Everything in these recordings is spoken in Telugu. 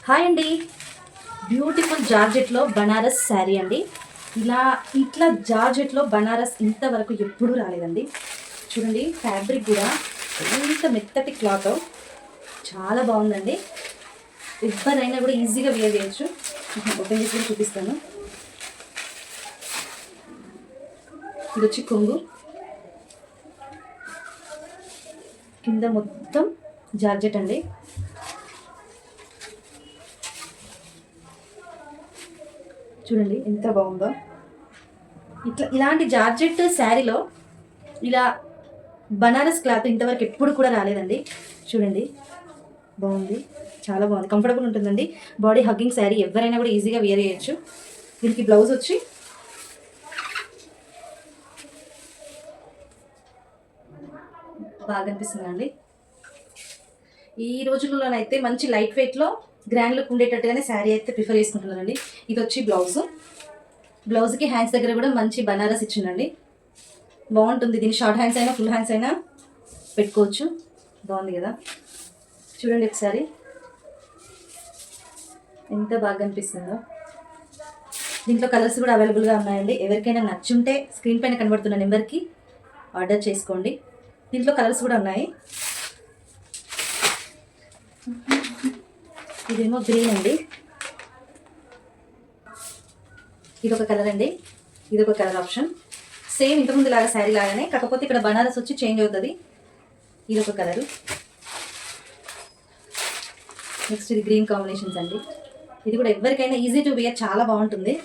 హాయ్ అండి. బ్యూటిఫుల్ జార్జెట్లో బనారస్ శారీ అండి. ఇట్లా జార్జెట్లో బనారస్ ఇంతవరకు ఎప్పుడూ రాలేదండి. చూడండి, ఫ్యాబ్రిక్ కూడా ఎంత మెత్తటి క్లాత్, చాలా బాగుందండి. ఎవరైనా కూడా ఈజీగా వేర్ చేయొచ్చు. ఓపెన్ చేసి కూడా చూపిస్తాను. ఇది వచ్చి కొంగు, కింద మొత్తం జార్జెట్ అండి. చూడండి ఎంత బాగుందో. ఇలాంటి జార్జెట్ శారీలో ఇలా బనారస్ క్లాత్ ఇంతవరకు ఎప్పుడు కూడా రాలేదండి. చూడండి, బాగుంది, చాలా బాగుంది, కంఫర్టబుల్ ఉంటుందండి. బాడీ హగ్గింగ్ శారీ, ఎవరైనా కూడా ఈజీగా వేర్ చేయొచ్చు. దీనికి బ్లౌజ్ వచ్చి బాగా అనిపిస్తుందండి. ఈ రోజుల్లోనైతే మంచి లైట్ వెయిట్లో గ్రాండ్ లుక్ ఉండేటట్టుగానే శారీ అయితే ప్రిఫర్ చేసుకుంటున్నానండి. ఇది వచ్చి బ్లౌజ్కి హ్యాండ్స్ దగ్గర కూడా మంచి బనారస్ ఇచ్చిందండి. బాగుంటుంది. దీని షార్ట్ హ్యాండ్స్ అయినా ఫుల్ హ్యాండ్స్ అయినా పెట్టుకోవచ్చు. బాగుంది కదా, చూడండి ఒకసారి ఎంత బాగా అనిపిస్తుందో. దీంట్లో కలర్స్ కూడా అవైలబుల్గా ఉన్నాయండి. ఎవరికైనా నచ్చుంటే స్క్రీన్ పైన కనబడుతున్న నెంబర్కి ఆర్డర్ చేసుకోండి. దీంట్లో కలర్స్ కూడా ఉన్నాయి. ఇదేమో గ్రీన్ అండి, ఇదొక కలర్ అండి, ఇదొక కలర్ ఆప్షన్. సేమ్ ఇంతకుముందు లాగా శారీ లాగానే, కాకపోతే ఇక్కడ బనారస్ వచ్చి చేంజ్ అవుతుంది. ఇదొక కలరు. నెక్స్ట్ ఇది గ్రీన్ కాంబినేషన్స్ అండి. ఇది కూడా ఎవరికైనా ఈజీ టు వేర్, చాలా బాగుంటుంది.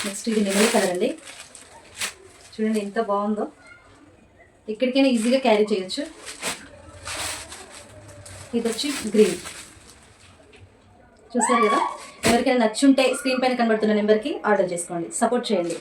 నెక్స్ట్ ఇది నెమలి కలర్ అండి. చూడండి ఎంత బాగుందో, ఎక్కడికైనా ఈజీగా క్యారీ చేయొచ్చు. ఇది వచ్చి గ్రీన్. చూసారు కదా, ఎవరికైనా నచ్చుంటే స్క్రీన్ పైన కనబడుతున్న నెంబర్కి ఆర్డర్ చేసుకోండి. సపోర్ట్ చేయండి.